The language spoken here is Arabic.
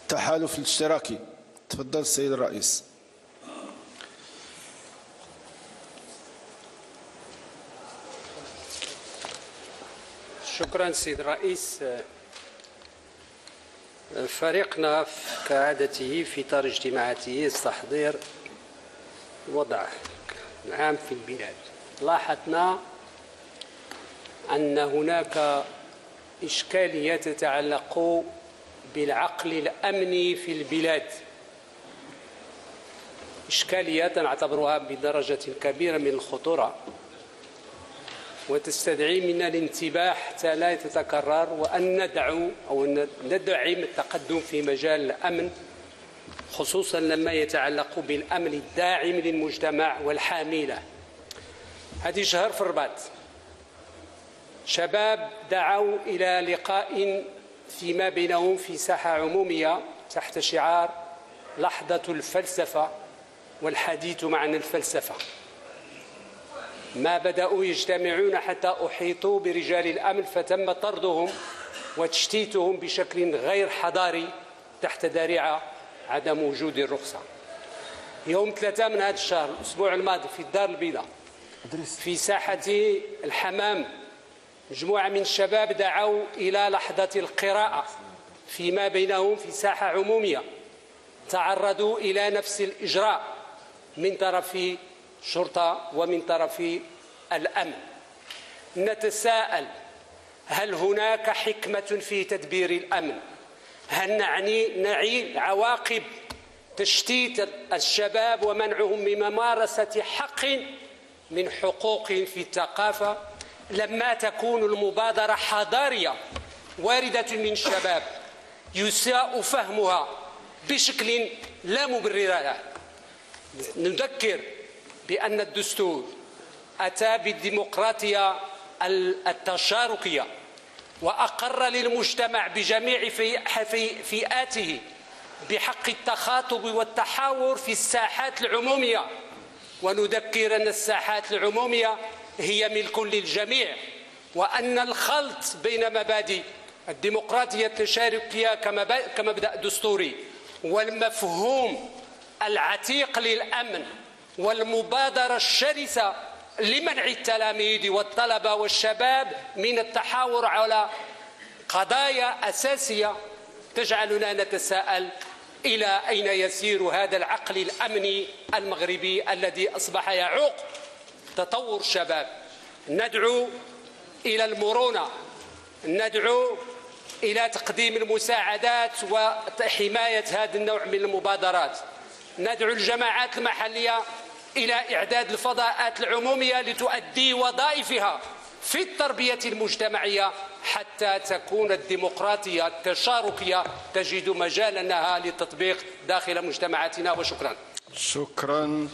التحالف الاشتراكي. تفضل السيد الرئيس. شكرا سيد الرئيس. فريقنا كعادته في إطار اجتماعاته يستحضر الوضع العام في البلاد. لاحظنا أن هناك إشكالية تتعلق بالعقل الأمني في البلاد، إشكالية نعتبرها بدرجة كبيرة من الخطورة وتستدعي منا الانتباه حتى لا تتكرر، وأن ندعو أو ندعم التقدم في مجال الأمن، خصوصا لما يتعلق بالأمن الداعم للمجتمع والحامي له. هذه شهر في الرباط شباب دعوا إلى لقاء فيما بينهم في ساحة عمومية تحت شعار لحظة الفلسفة والحديث عن الفلسفة. ما بدأوا يجتمعون حتى أحيطوا برجال الأمن فتم طردهم وتشتيتهم بشكل غير حضاري تحت ذريعة عدم وجود الرخصة. يوم 3 من هذا الشهر الأسبوع الماضي في الدار البيضاء في ساحة الحمام مجموعة من الشباب دعوا إلى لحظة القراءة فيما بينهم في ساحة عمومية، تعرضوا إلى نفس الإجراء من طرف الشرطة ومن طرف الأمن. نتساءل: هل هناك حكمة في تدبير الأمن؟ هل نعي عواقب تشتيت الشباب ومنعهم من ممارسة حق من حقوق في الثقافة لما تكون المبادرة حضارية واردة من الشباب يساء فهمها بشكل لا مبرر له؟ نذكر بأن الدستور أتى بالديمقراطية التشاركية وأقر للمجتمع بجميع فئاته بحق التخاطب والتحاور في الساحات العمومية، ونذكر أن الساحات العمومية هي ملك للجميع، وأن الخلط بين مبادئ الديمقراطية التشاركية كمبدأ دستوري والمفهوم العتيق للأمن والمبادرة الشرسة لمنع التلاميذ والطلبة والشباب من التحاور على قضايا أساسية تجعلنا نتساءل إلى أين يسير هذا العقل الأمني المغربي الذي أصبح يعوق تطور الشباب. ندعو إلى المرونة، ندعو إلى تقديم المساعدات وحماية هذا النوع من المبادرات، ندعو الجماعات المحلية إلى إعداد الفضاءات العمومية لتؤدي وظائفها في التربية المجتمعية حتى تكون الديمقراطية التشاركية تجد مجالا لها للتطبيق داخل مجتمعاتنا. وشكرا. شكرا.